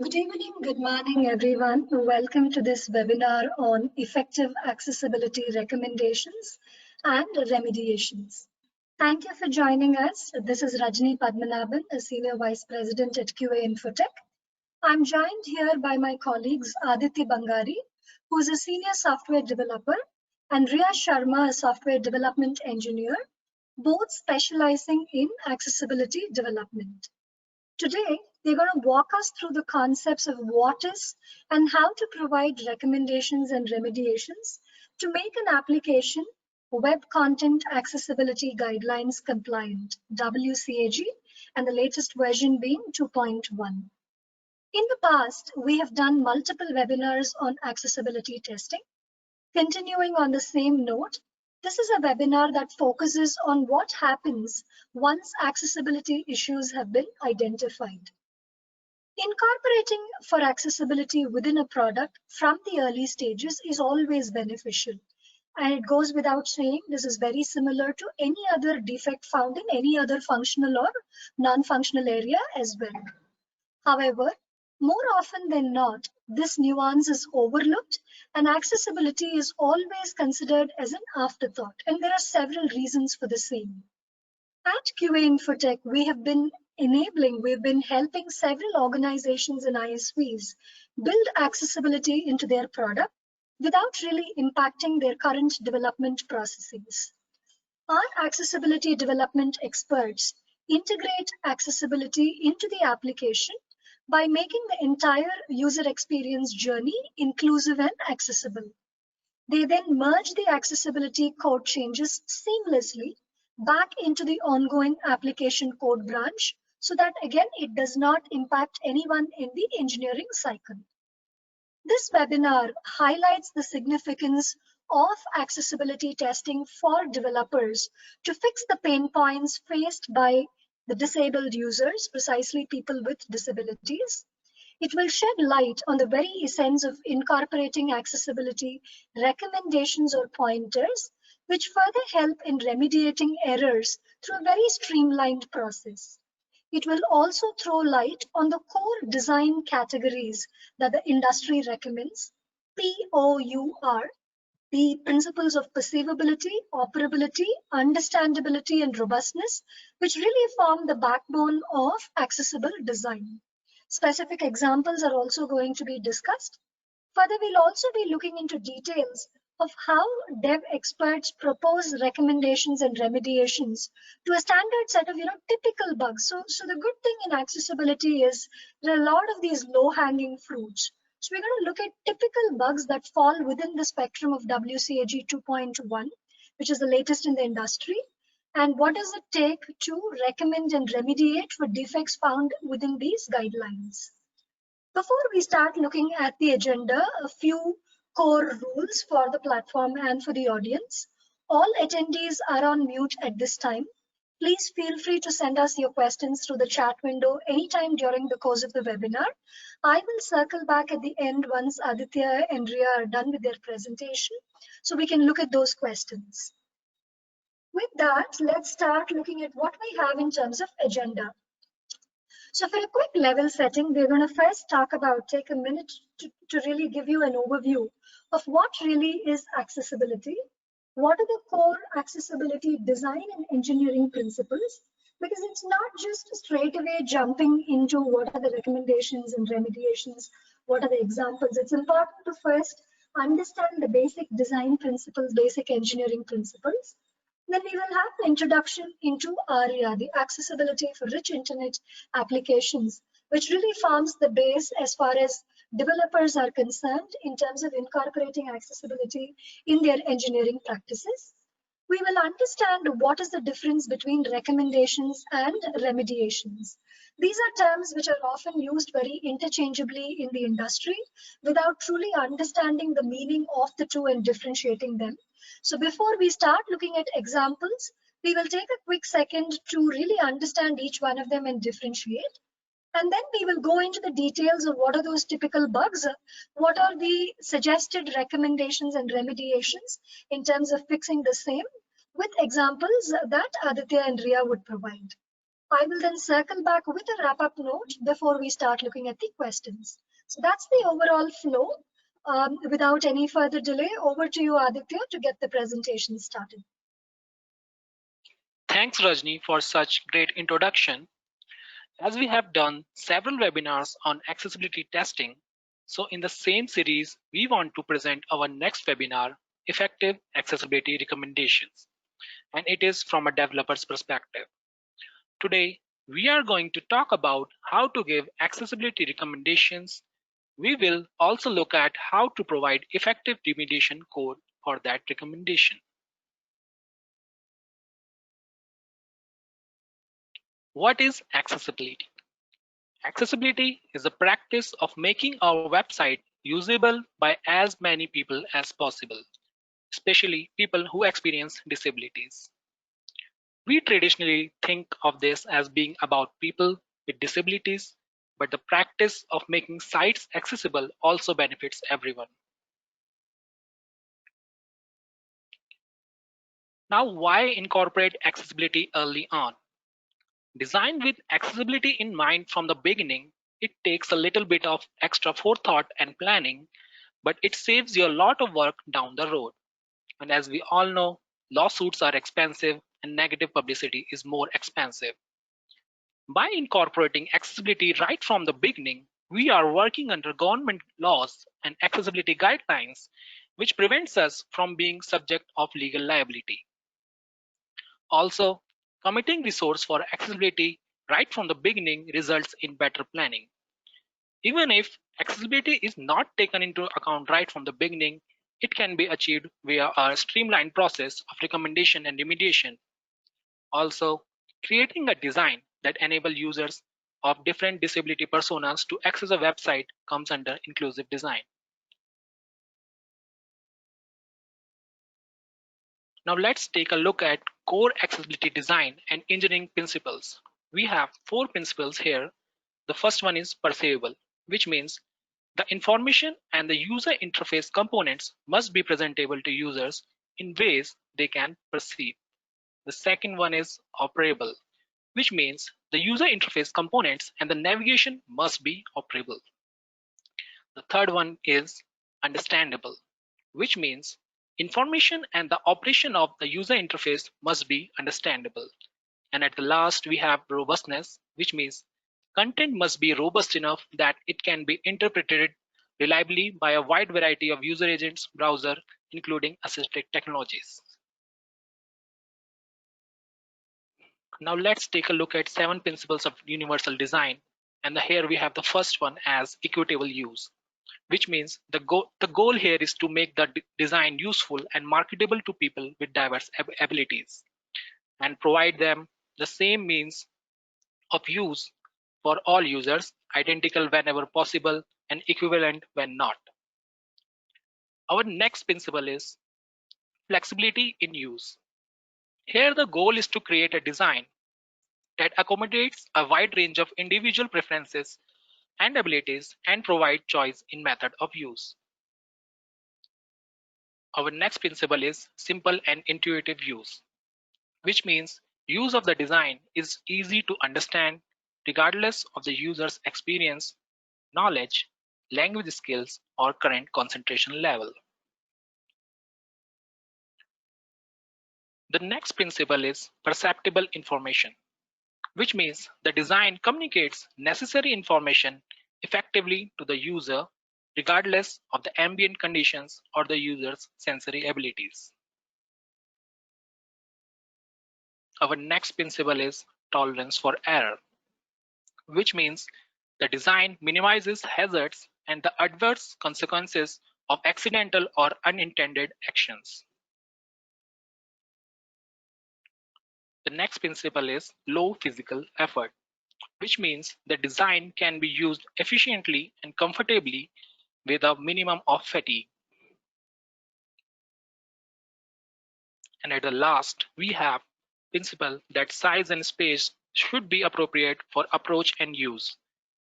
Good evening, good morning, everyone. Welcome to this webinar on effective accessibility recommendations and remediations. Thank you for joining us. This is Rajni Padmanabhan, a Senior Vice President at QA Infotech. I'm joined here by my colleagues Aditi Bangari, who is a Senior Software Developer, and Riya Sharma, a Software Development Engineer, both specializing in accessibility development. Today, they're going to walk us through the concepts of what is and how to provide recommendations and remediations to make an application Web Content Accessibility Guidelines compliant, WCAG, and the latest version being 2.1. In the past, we have done multiple webinars on accessibility testing. Continuing on the same note, this is a webinar that focuses on what happens once accessibility issues have been identified. Incorporating for accessibility within a product from the early stages is always beneficial. And it goes without saying, this is very similar to any other defect found in any other functional or non-functional area as well. However, more often than not, this nuance is overlooked and accessibility is always considered as an afterthought. And there are several reasons for the same. At QA Infotech, we've been helping several organizations and ISVs build accessibility into their product without really impacting their current development processes. Our accessibility development experts integrate accessibility into the application by making the entire user experience journey inclusive and accessible. They then merge the accessibility code changes seamlessly back into the ongoing application code branch so that again it does not impact anyone in the engineering cycle. This webinar highlights the significance of accessibility testing for developers to fix the pain points faced by the disabled users, precisely people with disabilities. It will shed light on the very essence of incorporating accessibility recommendations or pointers, which further help in remediating errors through a very streamlined process. It will also throw light on the core design categories that the industry recommends, POUR, the principles of perceivability, operability, understandability, and robustness, which really form the backbone of accessible design. Specific examples are also going to be discussed. Further, we'll also be looking into details of how dev experts propose recommendations and remediations to a standard set of typical bugs. So the good thing in accessibility is there are a lot of these low-hanging fruits. So we're going to look at typical bugs that fall within the spectrum of WCAG 2.1, which is the latest in the industry. And what does it take to recommend and remediate for defects found within these guidelines? Before we start looking at the agenda, a few core rules for the platform and for the audience. All attendees are on mute at this time. Please feel free to send us your questions through the chat window anytime during the course of the webinar. I will circle back at the end once Aditya and Riya are done with their presentation, so we can look at those questions. With that, let's start looking at what we have in terms of agenda. So for a quick level setting, we're going to first take a minute to really give you an overview of what really is accessibility. What are the core accessibility design and engineering principles? Because it's not just straight away jumping into what are the recommendations and remediations, what are the examples. It's important to first understand the basic design principles, basic engineering principles. Then we will have the introduction into ARIA, the accessibility for rich internet applications, which really forms the base as far as developers are concerned in terms of incorporating accessibility in their engineering practices. We will understand what is the difference between recommendations and remediations. These are terms which are often used very interchangeably in the industry without truly understanding the meaning of the two and differentiating them. So before we start looking at examples, we will take a quick second to really understand each one of them and differentiate. And then we will go into the details of what are those typical bugs, what are the suggested recommendations and remediations in terms of fixing the same, with examples that Aditya and Riya would provide. I will then circle back with a wrap-up note before we start looking at the questions. So that's the overall flow. Without any further delay, over to you, Aditya, to get the presentation started. Thanks, Rajni, for such great introduction. As we have done several webinars on accessibility testing, so in the same series, we want to present our next webinar, Effective Accessibility Recommendations, and it is from a developer's perspective. Today, we are going to talk about how to give accessibility recommendations. We will also look at how to provide effective remediation code for that recommendation. What is accessibility? Accessibility is the practice of making our website usable by as many people as possible, especially people who experience disabilities. We traditionally think of this as being about people with disabilities, but the practice of making sites accessible also benefits everyone. Now, why incorporate accessibility early on? Designed with accessibility in mind from the beginning, it takes a little bit of extra forethought and planning, but it saves you a lot of work down the road. And as we all know, lawsuits are expensive and negative publicity is more expensive. By incorporating accessibility right from the beginning, we are working under government laws and accessibility guidelines, which prevents us from being subject of legal liability. Also, committing resource for accessibility right from the beginning results in better planning. Even if accessibility is not taken into account right from the beginning, it can be achieved via a streamlined process of recommendation and remediation. Also, creating a design that enables users of different disability personas to access a website comes under inclusive design. Now let's take a look at core accessibility design and engineering principles. We have 4 principles here. The first one is perceivable, which means the information and the user interface components must be presentable to users in ways they can perceive. The second one is operable, which means the user interface components and the navigation must be operable. The third one is understandable, which means information and the operation of the user interface must be understandable. And at the last, we have robustness, which means content must be robust enough that it can be interpreted reliably by a wide variety of user agents, browser, including assistive technologies. Now let's take a look at 7 principles of universal design. And here we have the first one as equitable use, which means the goal here is to make the design useful and marketable to people with diverse abilities and provide them the same means of use for all users, identical whenever possible and equivalent when not. Our next principle is flexibility in use. Here the goal is to create a design that accommodates a wide range of individual preferences and abilities and provide choice in method of use. Our next principle is simple and intuitive use, which means use of the design is easy to understand regardless of the user's experience, knowledge, language skills, or current concentration level. The next principle is perceptible information, which means the design communicates necessary information effectively to the user regardless of the ambient conditions or the user's sensory abilities. Our next principle is tolerance for error, which means the design minimizes hazards and the adverse consequences of accidental or unintended actions. The next principle is low physical effort, which means the design can be used efficiently and comfortably with a minimum of fatigue. And at the last, we have principle that size and space should be appropriate for approach and use,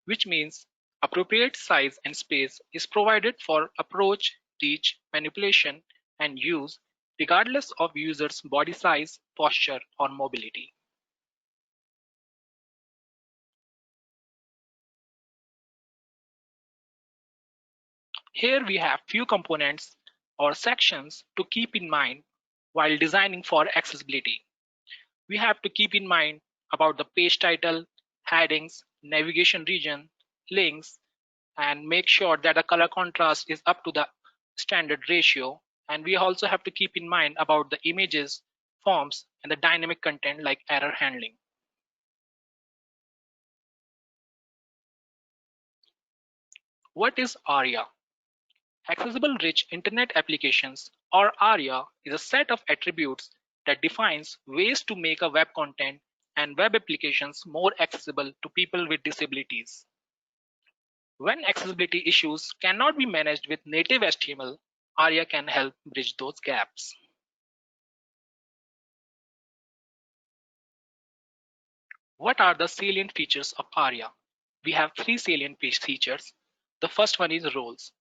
which means appropriate size and space is provided for approach, reach, manipulation, and use regardless of user's body size, posture, or mobility. Here we have few components or sections to keep in mind while designing for accessibility. We have to keep in mind about the page title, headings, navigation region, links, and make sure that the color contrast is up to the standard ratio. And we also have to keep in mind about the images, forms, and the dynamic content like error handling. What is ARIA? Accessible Rich Internet Applications, or ARIA, is a set of attributes that defines ways to make a web content and web applications more accessible to people with disabilities. When accessibility issues cannot be managed with native HTML, ARIA can help bridge those gaps. What are the salient features of ARIA? We have three salient features. The first one is roles.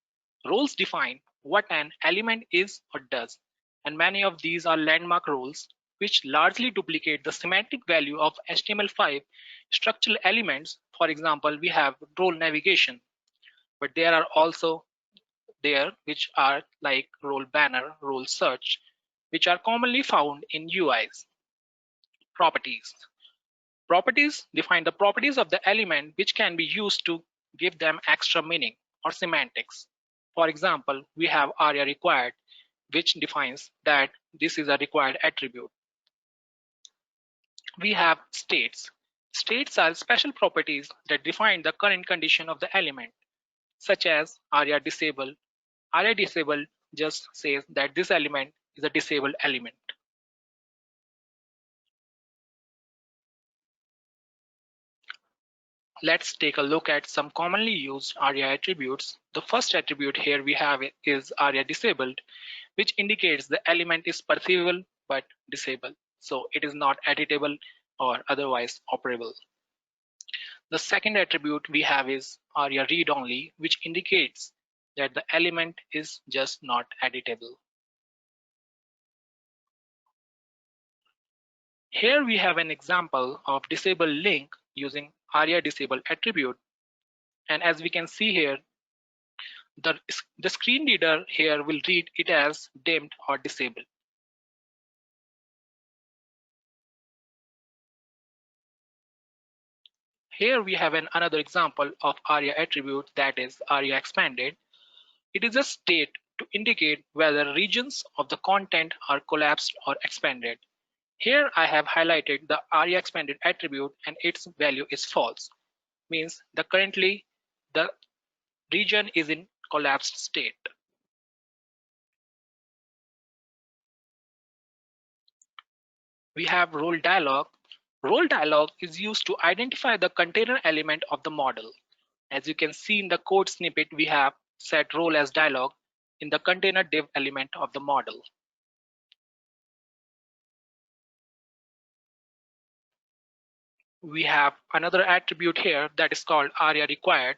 Roles define what an element is or does, and many of these are landmark roles, which largely duplicate the semantic value of HTML5 structural elements. For example, we have role navigation, but there are also there which are like role banner, role search, which are commonly found in UIs. Properties. Properties define the properties of the element which can be used to give them extra meaning or semantics. For example, we have ARIA required, which defines that this is a required attribute. We have states. States are special properties that define the current condition of the element, such as ARIA disabled. ARIA disabled just says that this element is a disabled element. Let's take a look at some commonly used ARIA attributes. The first attribute here we have is ARIA disabled, which indicates the element is perceivable but disabled. So it is not editable or otherwise operable. The second attribute we have is ARIA read only, which indicates that the element is just not editable. Here we have an example of disable link using ARIA disable attribute. And as we can see here, the screen reader here will read it as dimmed or disabled. Here we have another example of ARIA attribute, that is ARIA expanded. It is a state to indicate whether regions of the content are collapsed or expanded. Here I have highlighted the ARIA expanded attribute and its value is false, means that currently the region is in collapsed state. We have role dialog. Role dialog is used to identify the container element of the model. As you can see in the code snippet, we have set role as dialog in the container div element of the model. We have another attribute here that is called ARIA required,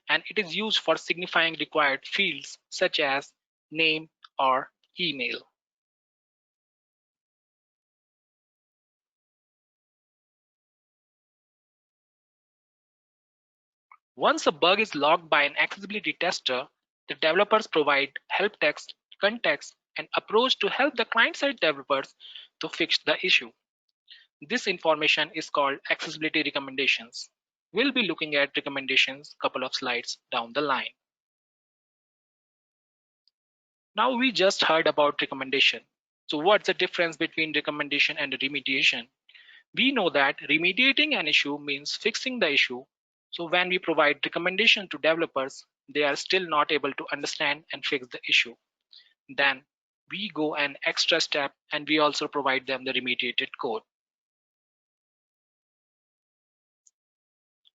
and it is used for signifying required fields such as name or email. Once a bug is logged by an accessibility tester, the developers provide help text, context, and approach to help the client-side developers to fix the issue. This information is called accessibility recommendations. We'll be looking at recommendations a couple of slides down the line. Now we just heard about recommendation. So what's the difference between recommendation and remediation? We know that remediating an issue means fixing the issue. So when we provide recommendation to developers, they are still not able to understand and fix the issue. Then we go an extra step and we also provide them the remediated code.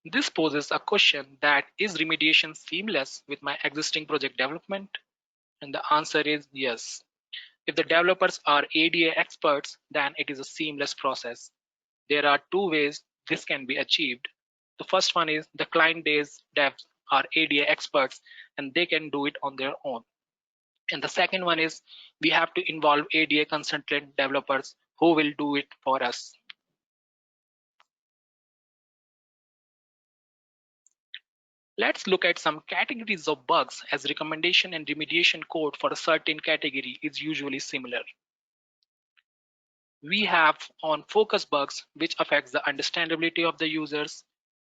This poses a question that is remediation seamless with my existing project development? And the answer is yes. If the developers are ADA experts, then it is a seamless process. There are two ways this can be achieved. The first one is the client devs are ADA experts and they can do it on their own. And the second one is we have to involve ADA consultant developers who will do it for us. Let's look at some categories of bugs, as recommendation and remediation code for a certain category is usually similar. We have on focus bugs, which affects the understandability of the users.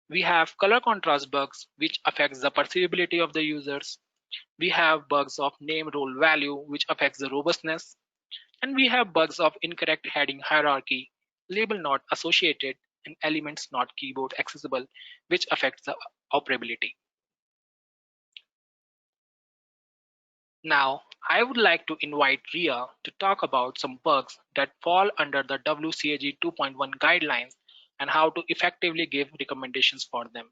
We have color contrast bugs, which affects the perceivability of the users. We have bugs of name role value, which affects the robustness. And we have bugs of incorrect heading hierarchy, label not associated, and elements not keyboard accessible, which affects the operability. Now, I would like to invite Ria to talk about some bugs that fall under the WCAG 2.1 guidelines and how to effectively give recommendations for them.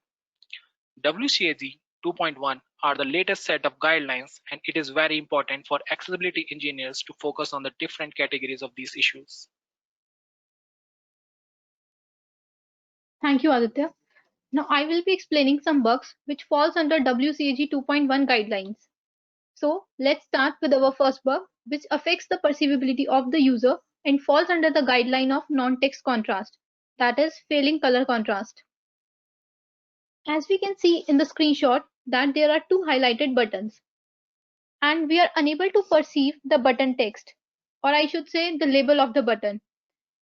WCAG 2.1 are the latest set of guidelines, and it is very important for accessibility engineers to focus on the different categories of these issues. Thank you, Aditya. Now I will be explaining some bugs which falls under WCAG 2.1 guidelines. So let's start with our first bug, which affects the perceivability of the user and falls under the guideline of non-text contrast, that is failing color contrast. As we can see in the screenshot that there are two highlighted buttons and we are unable to perceive the button text, or I should say the label of the button,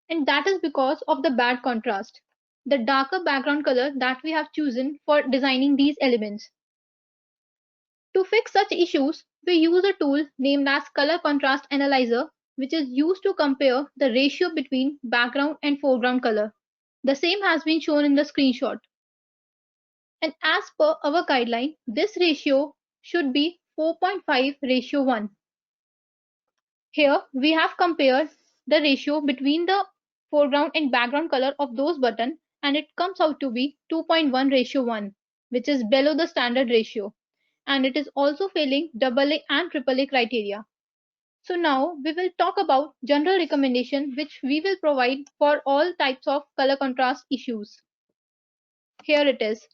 and that is because of the bad contrast, the darker background color that we have chosen for designing these elements. To fix such issues, we use a tool named as Color Contrast Analyzer, which is used to compare the ratio between background and foreground color. The same has been shown in the screenshot. And as per our guideline, this ratio should be 4.5:1. Here we have compared the ratio between the foreground and background color of those buttons, and it comes out to be 2.1:1, which is below the standard ratio, and it is also failing AA and AAA criteria. So now we will talk about general recommendation which we will provide for all types of color contrast issues. Here it is.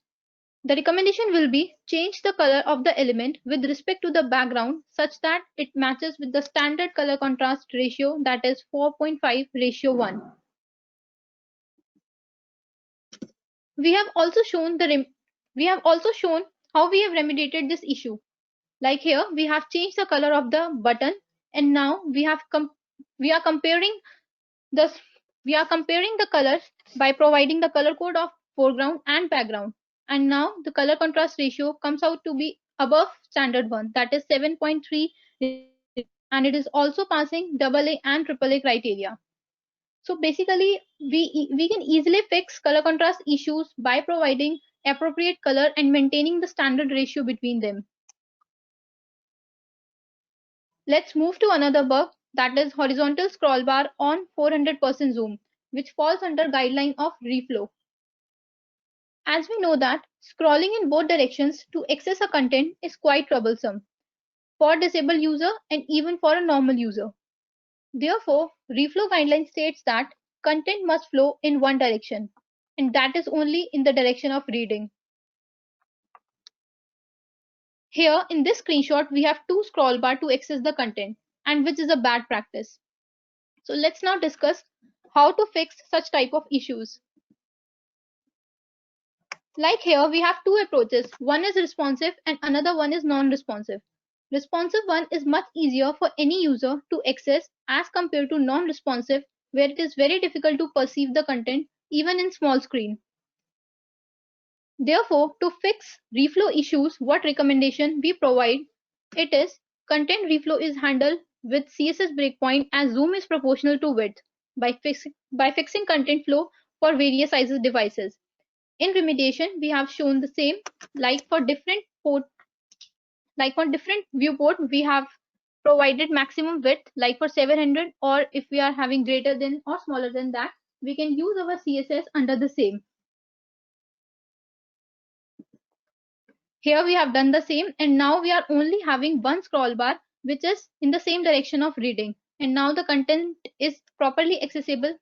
The recommendation will be change the color of the element with respect to the background such that it matches with the standard color contrast ratio, that is 4.5:1. We have also shown how we have remediated this issue. Like here, we have changed the color of the button, and now we are comparing the colors by providing the color code of foreground and background. And now the color contrast ratio comes out to be above standard one, that is 7.3, and it is also passing AA and AAA criteria. So basically, we can easily fix color contrast issues by providing appropriate color and maintaining the standard ratio between them. Let's move to another bug, that is horizontal scroll bar on 400% zoom, which falls under guideline of reflow. As we know that scrolling in both directions to access a content is quite troublesome for disabled user and even for a normal user. Therefore, reflow guideline states that content must flow in one direction, and that is only in the direction of reading. Here in this screenshot, we have two scroll bar to access the content, and which is a bad practice. So let's now discuss how to fix such type of issues. Like here, we have two approaches. One is responsive and another one is non-responsive. Responsive one is much easier for any user to access as compared to non-responsive, where it is very difficult to perceive the content even in small screen. Therefore, to fix reflow issues, what recommendation we provide, it is content reflow is handled with CSS breakpoint as zoom is proportional to width by fixing content flow for various sizes devices. In remediation, we have shown the same, like for different viewport, we have provided maximum width, like for 700, or if we are having greater than or smaller than that, we can use our CSS under the same. Here we have done the same, and now we are only having one scroll bar which is in the same direction of reading, and now the content is properly accessible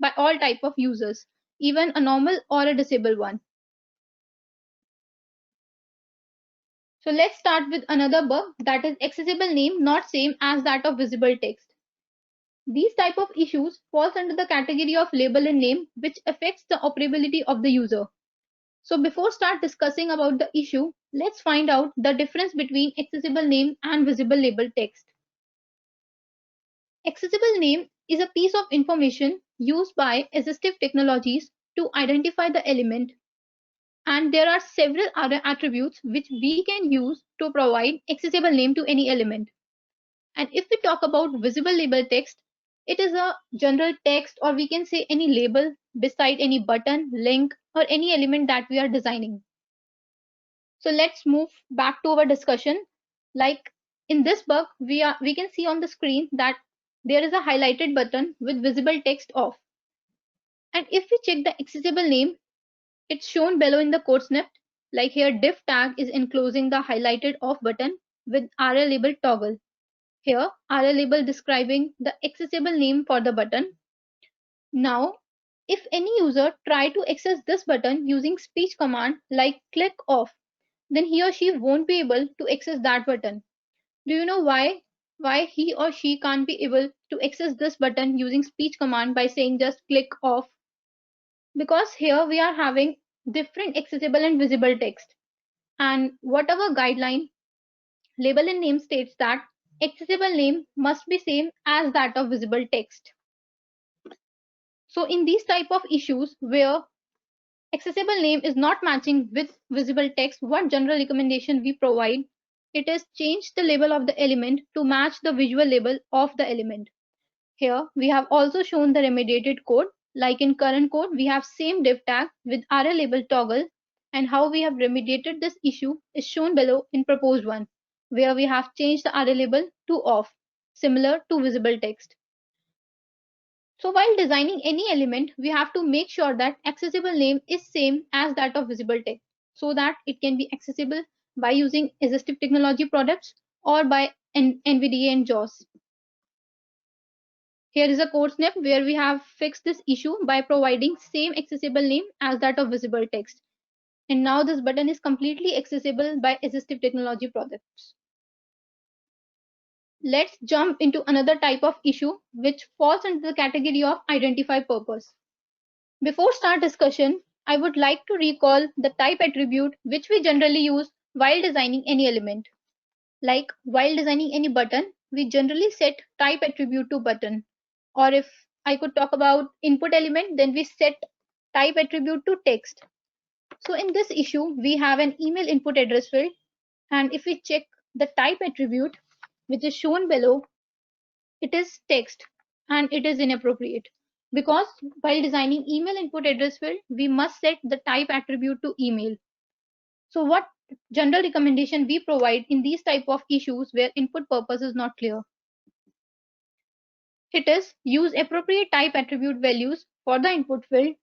by all type of users, even a normal or a disabled one. So let's start with another bug, that is accessible name not same as that of visible text. These type of issues falls under the category of label and name, which affects the operability of the user. So before start discussing about the issue, let's find out the difference between accessible name and visible label text. Accessible name is a piece of information used by assistive technologies to identify the element, and there are several other attributes which we can use to provide accessible name to any element. And if we talk about visible label text, it is a general text, or we can say any label beside any button, link, or any element that we are designing. So let's move back to our discussion. Like in this bug, we can see on the screen that there is a highlighted button with visible text off. And if we check the accessible name, it's shown below in the code snippet. Like here, div tag is enclosing the highlighted off button with RL label toggle. Here, RL label describing the accessible name for the button. Now, if any user try to access this button using speech command like click off, then he or she won't be able to access that button. Do you know why? Why he or she can't be able to access this button using speech command by saying just click off? Because here we are having different accessible and visible text. And whatever guideline label and name states that accessible name must be same as that of visible text. So in these type of issues where accessible name is not matching with visible text, what general recommendation we provide, it is change the label of the element to match the visual label of the element. Here we have also shown the remediated code. Like in current code, we have same div tag with RL label toggle, and how we have remediated this issue is shown below in proposed one, where we have changed the RL label to off, similar to visible text. So while designing any element, we have to make sure that accessible name is same as that of visible text, so that it can be accessible by using assistive technology products or by NVDA and JAWS. Here is a code snip where we have fixed this issue by providing same accessible name as that of visible text. And now this button is completely accessible by assistive technology products. Let's jump into another type of issue which falls under the category of identify purpose. Before start discussion, I would like to recall the type attribute which we generally use while designing any element. Like while designing any button, we generally set type attribute to button. Or if I could talk about input element, then we set type attribute to text. So in this issue, we have an email input address field. And if we check the type attribute, which is shown below, it is text and it is inappropriate. Because while designing email input address field, we must set the type attribute to email. So what general recommendation we provide in these type of issues where input purpose is not clear? It is use appropriate type attribute values for the input field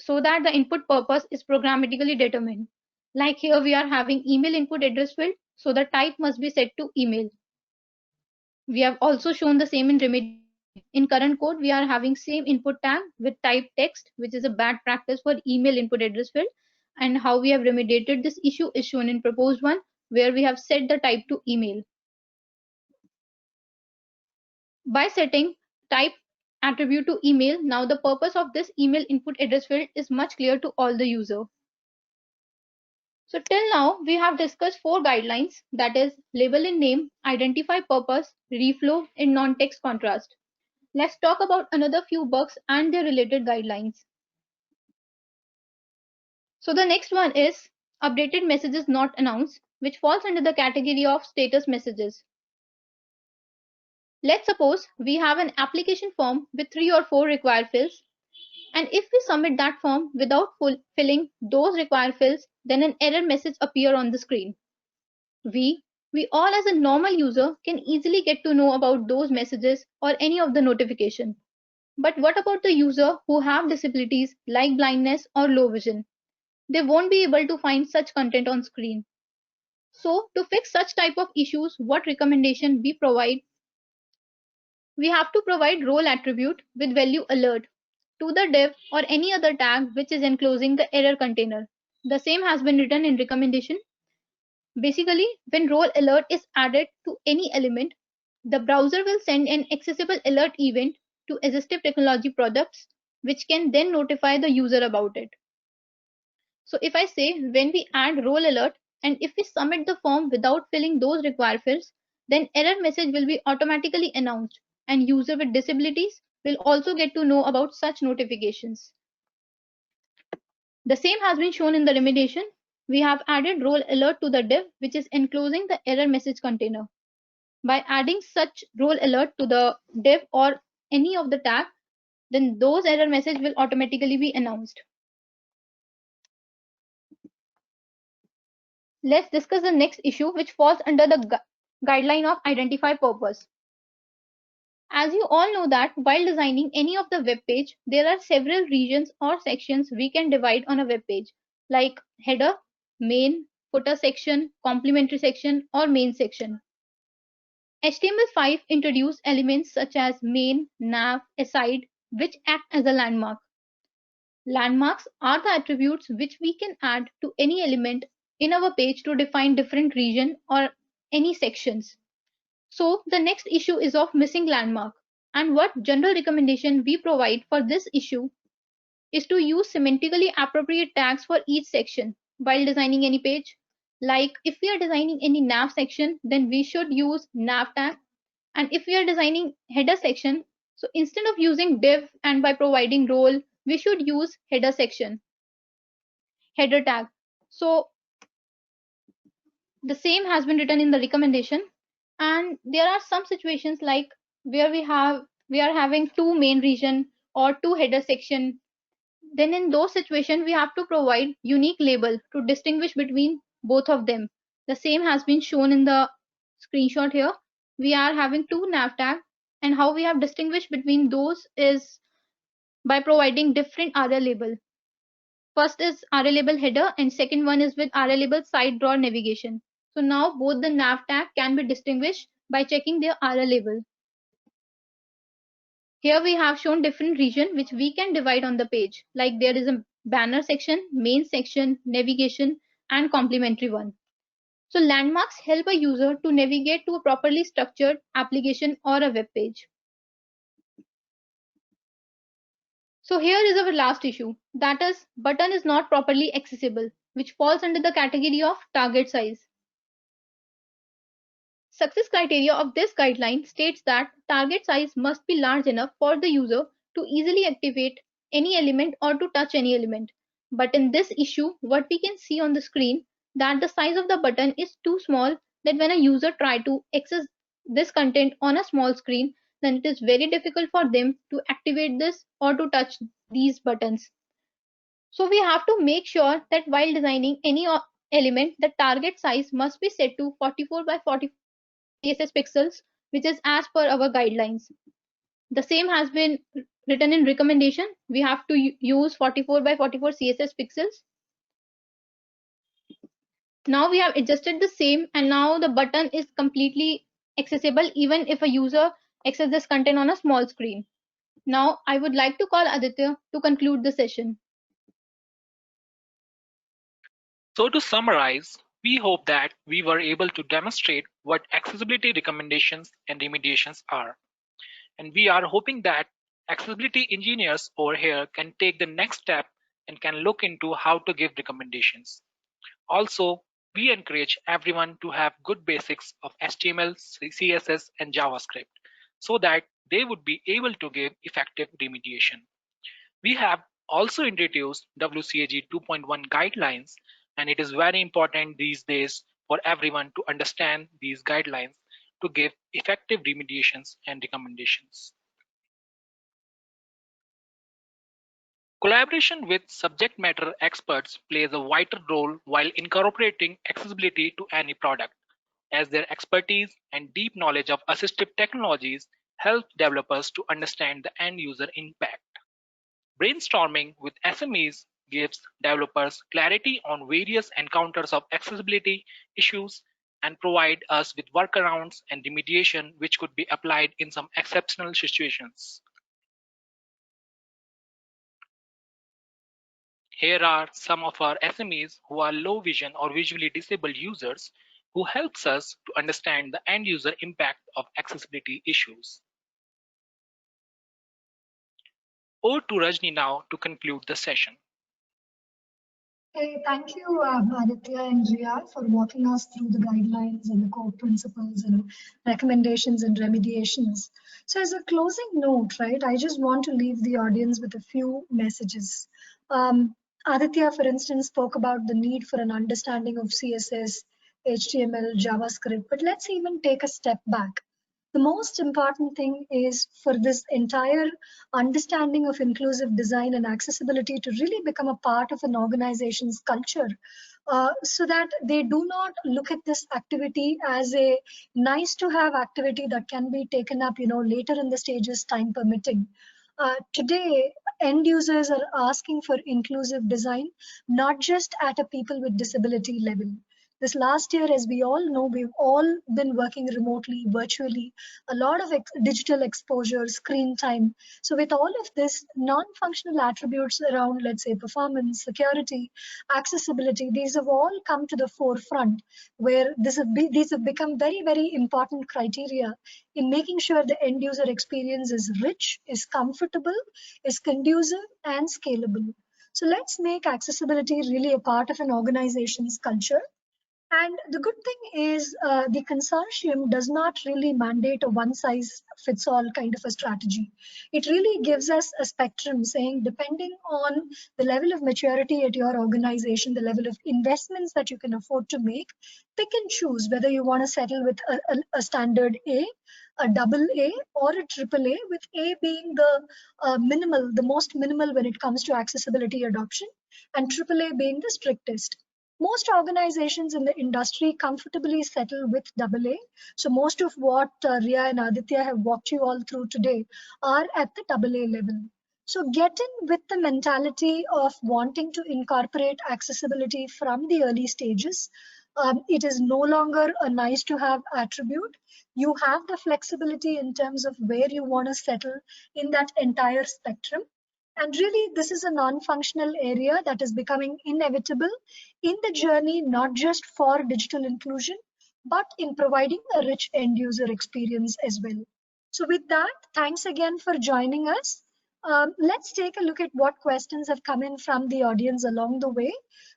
so that the input purpose is programmatically determined. Like here we are having email input address field, so the type must be set to email. We have also shown the same in remedy. In current code, we are having same input tag with type text, which is a bad practice for email input address field. And how we have remediated this issue is shown in proposed one, where we have set the type to email. By setting type attribute to email, now the purpose of this email input address field is much clear to all the user. So till now, we have discussed 4 guidelines, that is label in name, identify purpose, reflow, and non-text contrast. Let's talk about another few bugs and their related guidelines. So the next one is updated messages not announced, which falls under the category of status messages. Let's suppose we have an application form with 3 or 4 required fields, and if we submit that form without filling those required fields, then an error message appears on the screen. We all as a normal user can easily get to know about those messages or any of the notification. But what about the user who have disabilities like blindness or low vision? They won't be able to find such content on screen. So to fix such type of issues, what recommendation we provide? We have to provide role attribute with value alert to the div or any other tag which is enclosing the error container. The same has been written in recommendation. Basically, when role alert is added to any element, the browser will send an accessible alert event to assistive technology products, which can then notify the user about it. So if I say when we add role alert and if we submit the form without filling those required fields, then error message will be automatically announced and user with disabilities will also get to know about such notifications. The same has been shown in the remediation. We have added role alert to the div which is enclosing the error message container. By adding such role alert to the div or any of the tag, then those error message will automatically be announced. Let's discuss the next issue which falls under the guideline of identify purpose. As you all know that while designing any of the web page, there are several regions or sections we can divide on a web page like header, main, footer section, complementary section or main section. HTML5 introduced elements such as main, nav, aside which act as a landmark. Landmarks are the attributes which we can add to any element in our page to define different region or any sections. So the next issue is of missing landmark, and what general recommendation we provide for this issue is to use semantically appropriate tags for each section while designing any page. Like if we are designing any nav section, then we should use nav tag, and if we are designing header section, so instead of using div and by providing role, we should use header section, header tag. So the same has been written in the recommendation, and there are some situations like where we are having two main region or two header section. Then in those situations we have to provide unique label to distinguish between both of them. The same has been shown in the screenshot here. We are having two nav tag, and how we have distinguished between those is by providing different RL label. First is RL label header and second one is with RL label side drawer navigation. So now both the nav tag can be distinguished by checking their RL label. Here we have shown different region which we can divide on the page. Like there is a banner section, main section, navigation and complementary one. So landmarks help a user to navigate to a properly structured application or a web page. So here is our last issue, that is button is not properly accessible, which falls under the category of target size. Success criteria of this guideline states that target size must be large enough for the user to easily activate any element or to touch any element. But in this issue, what we can see on the screen that the size of the button is too small that when a user try to access this content on a small screen, then it is very difficult for them to activate this or to touch these buttons. So we have to make sure that while designing any element, the target size must be set to 44 by 44 CSS pixels, which is as per our guidelines. The same has been written in recommendation. We have to use 44 by 44 CSS pixels. Now we have adjusted the same, and now the button is completely accessible even if a user accesses this content on a small screen. Now I would like to call Aditya to conclude the session. So to summarize, we hope that we were able to demonstrate what accessibility recommendations and remediations are. And we are hoping that accessibility engineers over here can take the next step and can look into how to give recommendations. Also, we encourage everyone to have good basics of HTML, CSS, and JavaScript so that they would be able to give effective remediation. We have also introduced WCAG 2.1 guidelines, and it is very important these days for everyone to understand these guidelines to give effective remediations and recommendations. Collaboration with subject matter experts plays a vital role while incorporating accessibility to any product, as their expertise and deep knowledge of assistive technologies help developers to understand the end user impact. Brainstorming with SMEs gives developers clarity on various encounters of accessibility issues and provide us with workarounds and remediation which could be applied in some exceptional situations. Here are some of our SMEs who are low vision or visually disabled users who helps us to understand the end user impact of accessibility issues. Over to Rajni now to conclude the session. Hey, thank you, Aditya and Ria, for walking us through the guidelines and the core principles and recommendations and remediations. So, as a closing note, right, I just want to leave the audience with a few messages. Aditya, for instance, spoke about the need for an understanding of CSS, HTML, JavaScript, but let's even take a step back. The most important thing is for this entire understanding of inclusive design and accessibility to really become a part of an organization's culture, so that they do not look at this activity as a nice to have activity that can be taken up, later in the stages, time permitting. Today, end users are asking for inclusive design, not just at a people with disability level. This last year, as we all know, we've all been working remotely, virtually, a lot of digital exposure, screen time. So with all of this, non-functional attributes around, let's say, performance, security, accessibility, these have all come to the forefront, where these have become very, very important criteria in making sure the end user experience is rich, is comfortable, is conducive, and scalable. So let's make accessibility really a part of an organization's culture. And the good thing is, the consortium does not really mandate a one size fits all kind of a strategy. It really gives us a spectrum saying, depending on the level of maturity at your organization, the level of investments that you can afford to make, pick and choose whether you want to settle with a standard a double A, or a triple A, with A being the minimal, the most minimal when it comes to accessibility adoption, and triple A being the strictest. Most organizations in the industry comfortably settle with AA. So most of what Ria and Aditya have walked you all through today are at the AA level. So get in with the mentality of wanting to incorporate accessibility from the early stages. It is no longer a nice to have attribute. You have the flexibility in terms of where you want to settle in that entire spectrum. And really, this is a non-functional area that is becoming inevitable in the journey, not just for digital inclusion, but in providing a rich end user experience as well. So with that, thanks again for joining us. Let's take a look at what questions have come in from the audience along the way.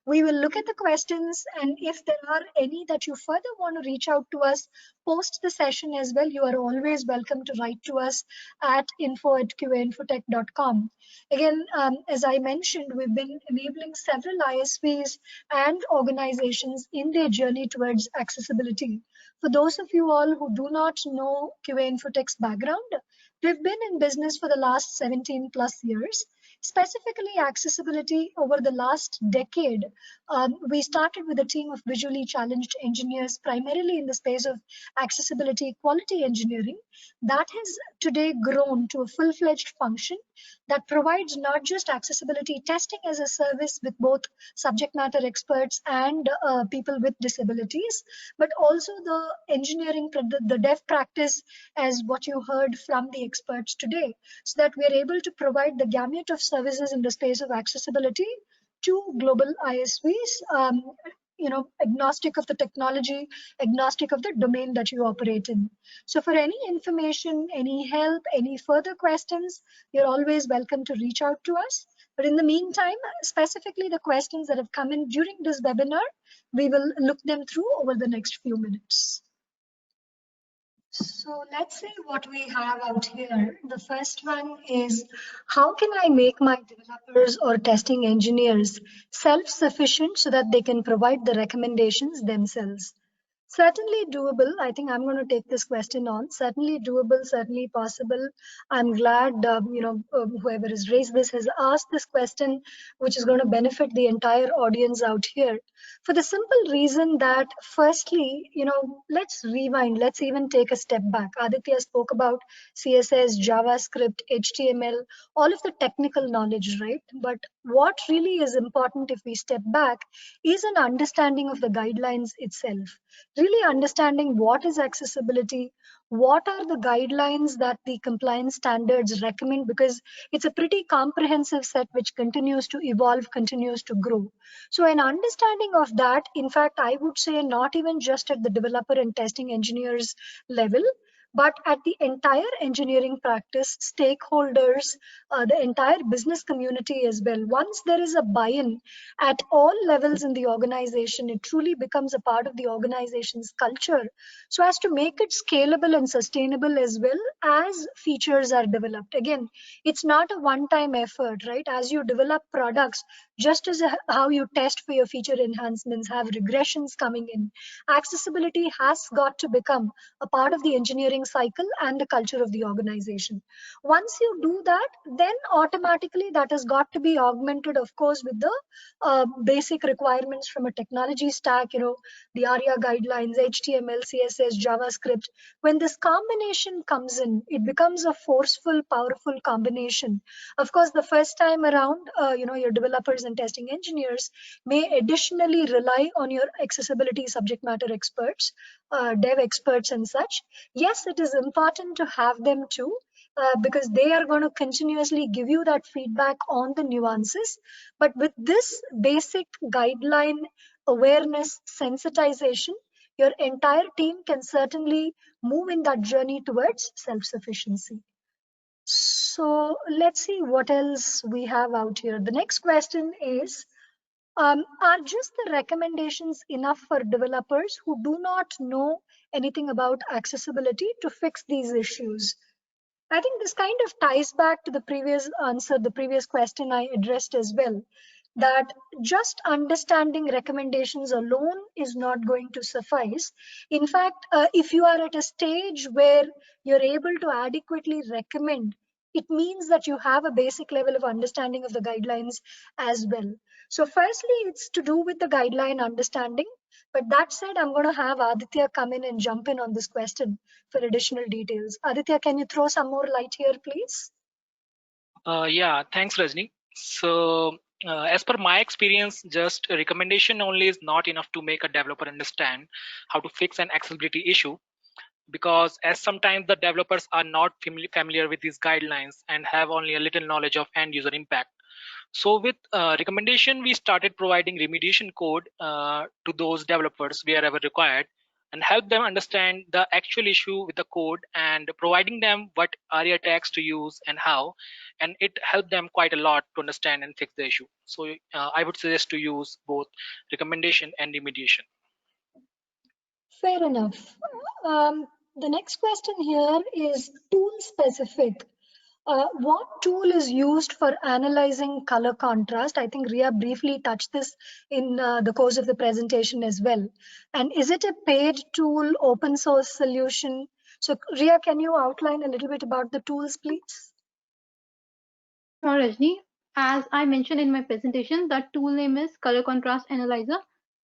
We will look at the questions, and if there are any that you further want to reach out to us post the session as well, you are always welcome to write to us at info@qainfotech.com. Again, as I mentioned, we've been enabling several ISVs and organizations in their journey towards accessibility. For those of you all who do not know QA Infotech's background, we've been in business for the last 17 plus years. Specifically, accessibility over the last decade, we started with a team of visually challenged engineers, primarily in the space of accessibility quality engineering. That has today grown to a full-fledged function that provides not just accessibility testing as a service with both subject matter experts and people with disabilities, but also the engineering, the dev practice, as what you heard from the experts today, so that we are able to provide the gamut of services in the space of accessibility to global ISVs, agnostic of the technology, agnostic of the domain that you operate in. So for any information, any help, any further questions, you're always welcome to reach out to us. But in the meantime, specifically the questions that have come in during this webinar, we will look them through over the next few minutes. So let's say what we have out here. The first one is, how can I make my developers or testing engineers self-sufficient so that they can provide the recommendations themselves? Certainly doable. I think I'm going to take this question on. Certainly doable, certainly possible. I'm glad, whoever has raised this has asked this question, which is going to benefit the entire audience out here. For the simple reason that, firstly, let's rewind. Let's even take a step back. Aditya spoke about CSS, JavaScript, HTML, all of the technical knowledge, right? But what really is important if we step back is an understanding of the guidelines itself. Really understanding what is accessibility, what are the guidelines that the compliance standards recommend, because it's a pretty comprehensive set which continues to evolve, continues to grow. So an understanding of that, in fact, I would say not even just at the developer and testing engineers level, but at the entire engineering practice, stakeholders, the entire business community as well. Once there is a buy-in at all levels in the organization, it truly becomes a part of the organization's culture, so as to make it scalable and sustainable as well as features are developed. Again, it's not a one-time effort, right? As you develop products, just as how you test for your feature enhancements, have regressions coming in, accessibility has got to become a part of the engineering cycle and the culture of the organization. Once you do that, then automatically that has got to be augmented, of course, with the basic requirements from a technology stack, the ARIA guidelines, HTML, CSS, JavaScript. When this combination comes in, it becomes a forceful, powerful combination. Of course, the first time around, your developers and testing engineers may additionally rely on your accessibility subject matter experts, dev experts and such. Yes, it is important to have them too, because they are going to continuously give you that feedback on the nuances. But with this basic guideline awareness sensitization, your entire team can certainly move in that journey towards self-sufficiency. So let's see what else we have out here. The next question is, are just the recommendations enough for developers who do not know anything about accessibility to fix these issues? I think this kind of ties back to the previous answer, the previous question I addressed as well, that just understanding recommendations alone is not going to suffice. In fact, if you are at a stage where you're able to adequately recommend, it means that you have a basic level of understanding of the guidelines as well. So firstly, it's to do with the guideline understanding. But that said, I'm going to have Aditya come in and jump in on this question for additional details. Aditya, can you throw some more light here, please? Yeah, thanks, Rajni. So, as per my experience, just a recommendation only is not enough to make a developer understand how to fix an accessibility issue, because as sometimes the developers are not familiar with these guidelines and have only a little knowledge of end user impact. So with recommendation, we started providing remediation code to those developers wherever required, and help them understand the actual issue with the code and providing them what ARIA tags to use and how, and it helped them quite a lot to understand and fix the issue. So I would suggest to use both recommendation and remediation. Fair enough. The next question here is tool specific. What tool is used for analyzing color contrast? I think Ria briefly touched this in the course of the presentation as well. And is it a paid tool, open source solution? So Ria, can you outline a little bit about the tools, please? Sure, Rajni. As I mentioned in my presentation, that tool name is Color Contrast Analyzer.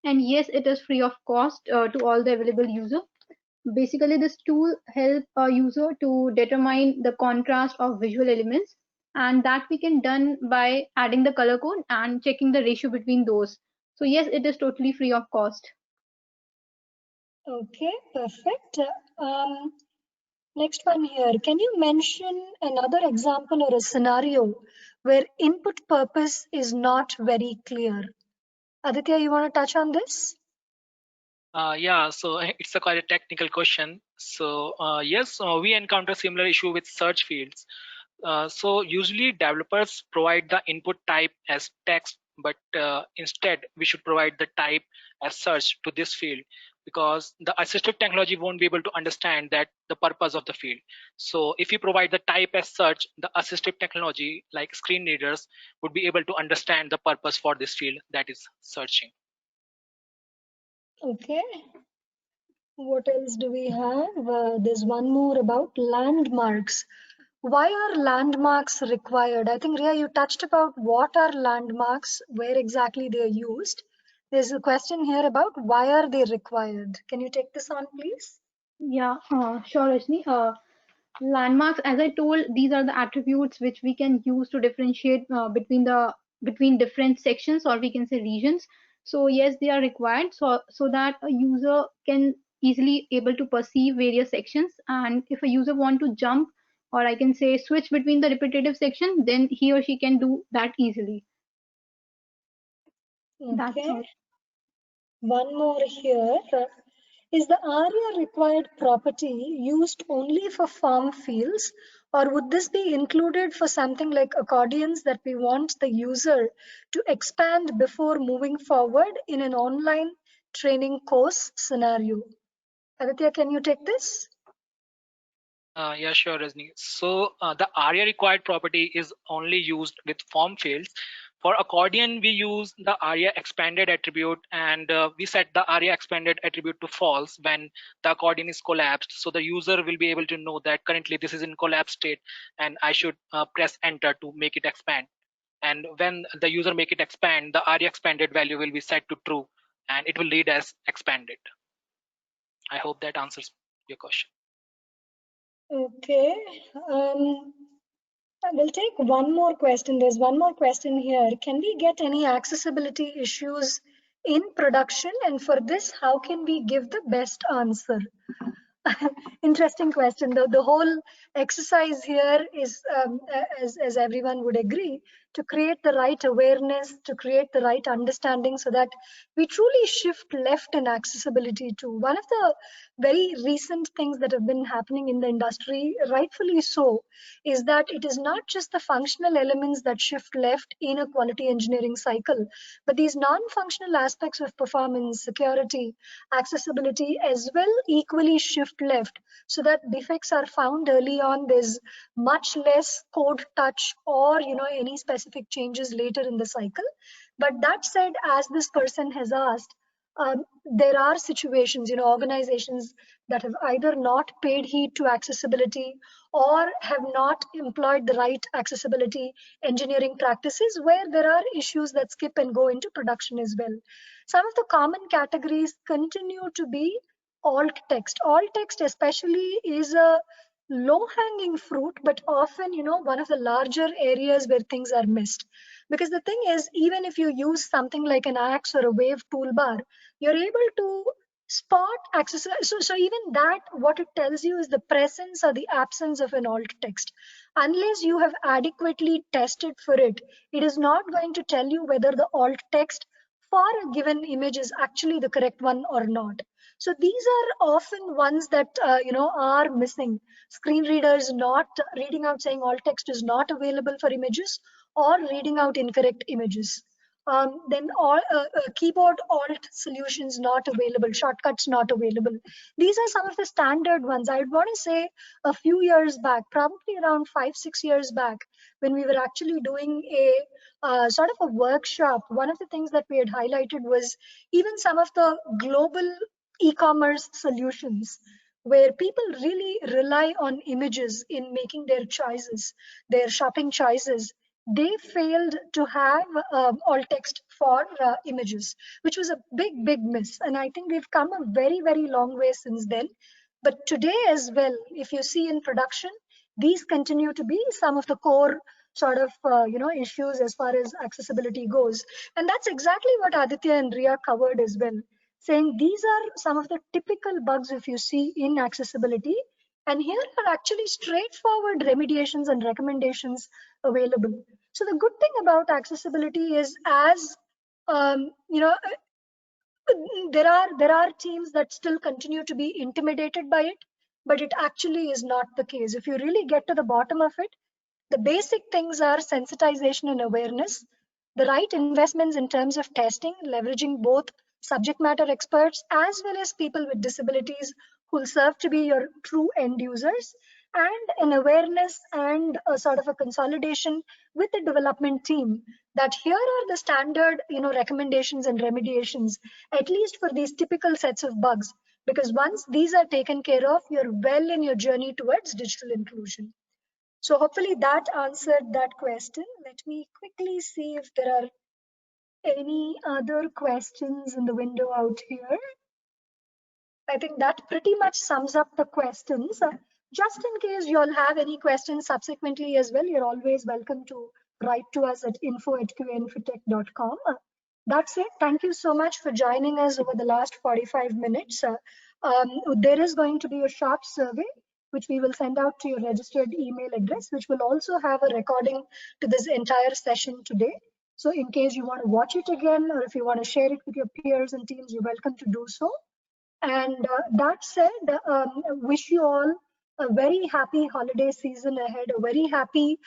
And yes, it is free of cost to all the available users. Basically, this tool helps a user to determine the contrast of visual elements, and that we can done by adding the color code and checking the ratio between those. So yes, it is totally free of cost. Okay, perfect. Next one here. Can you mention another example or a scenario where input purpose is not very clear? Aditya, you want to touch on this? Yeah, so it's a quite a technical question. So yes, we encounter similar issue with search fields. So usually developers provide the input type as text, but instead we should provide the type as search to this field, because the assistive technology won't be able to understand that the purpose of the field. So if you provide the type as search, the assistive technology like screen readers would be able to understand the purpose for this field, that is searching. Okay. What else do we have? There's one more about landmarks. Why are landmarks required? I think Ria, you touched about what are landmarks, where exactly they are used. There's a question here about why are they required. Can you take this on, please? Yeah, sure, Rajni. Landmarks, as I told, these are the attributes which we can use to differentiate between different sections, or we can say regions. So yes, they are required so that a user can easily able to perceive various sections. And if a user want to jump, or I can say switch between the repetitive section, then he or she can do that easily. That's Okay. all. One more here. Is the ARIA required property used only for farm fields, or would this be included for something like accordions that we want the user to expand before moving forward in an online training course scenario? Aditya, can you take this? Yeah, sure, Rajni. So the ARIA required property is only used with form fields. For accordion, we use the ARIA expanded attribute, and we set the ARIA expanded attribute to false when the accordion is collapsed. So the user will be able to know that currently this is in collapse state, and I should press enter to make it expand. And when the user make it expand, the ARIA expanded value will be set to true, and it will read as expanded. I hope that answers your question. Okay. We'll take one more question. There's one more question here. Can we get any accessibility issues in production? And for this, how can we give the best answer? Interesting question. The whole exercise here is, as everyone would agree, to create the right awareness, to create the right understanding so that we truly shift left in accessibility to one of the very recent things that have been happening in the industry, rightfully so, is that it is not just the functional elements that shift left in a quality engineering cycle, but these non-functional aspects of performance, security, accessibility as well equally shift left, so that defects are found early on. There's much less code touch or any specific changes later in the cycle. But that said, as this person has asked, there are situations, organizations that have either not paid heed to accessibility or have not employed the right accessibility engineering practices, where there are issues that skip and go into production as well. Some of the common categories continue to be alt text. Alt text especially is a low hanging fruit, but often, one of the larger areas where things are missed. Because the thing is, even if you use something like an axe or a wave toolbar, you're able to spot access. So even that, what it tells you is the presence or the absence of an alt text. Unless you have adequately tested for it, it is not going to tell you whether the alt text for a given image is actually the correct one or not. So these are often ones that are missing. Screen readers not reading out saying alt text is not available for images, or reading out incorrect images. Then all keyboard alt solutions not available, shortcuts not available. These are some of the standard ones. I would want to say a few years back, probably around 5-6 years back, when we were actually doing a sort of a workshop, one of the things that we had highlighted was even some of the global e-commerce solutions where people really rely on images in making their choices, their shopping choices. They failed to have alt text for images, which was a big miss. And I think we've come a very long way since then. But today as well, if you see in production, these continue to be some of the core sort of issues as far as accessibility goes. And that's exactly what Aditya and Ria covered as well, saying these are some of the typical bugs if you see in accessibility. And here are actually straightforward remediations and recommendations available. So the good thing about accessibility is, as um, you know there are teams that still continue to be intimidated by it, but it actually is not the case. If you really get to the bottom of it, the basic things are sensitization and awareness, the right investments in terms of testing, leveraging both subject matter experts as well as people with disabilities who will serve to be your true end users, and an awareness and a sort of a consolidation with the development team that here are the standard recommendations and remediations, at least for these typical sets of bugs. Because once these are taken care of, you're well in your journey towards digital inclusion. So hopefully that answered that question. Let me quickly see if there are any other questions in the window out here. I think that pretty much sums up the questions. Just in case you all have any questions subsequently as well, you're always welcome to write to us at info@qainfotech.com. That's it. Thank you so much for joining us over the last 45 minutes. There is going to be a short survey which we will send out to your registered email address, which will also have a recording to this entire session today. So in case you want to watch it again, or if you want to share it with your peers and teams, you're welcome to do so. And that said, wish you all a very happy holiday season ahead, a very happy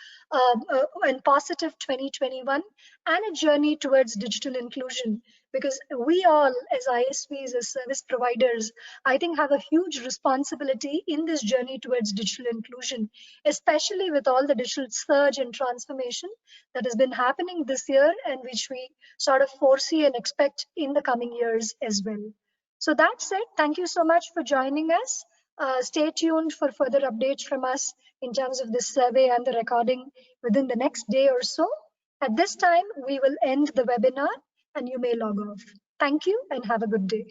and positive 2021, and a journey towards digital inclusion. Because we all, as ISVs, as service providers, I think have a huge responsibility in this journey towards digital inclusion, especially with all the digital surge and transformation that has been happening this year and which we sort of foresee and expect in the coming years as well. So that said, thank you so much for joining us. Stay tuned for further updates from us in terms of this survey and the recording within the next day or so. At this time, we will end the webinar and you may log off. Thank you and have a good day.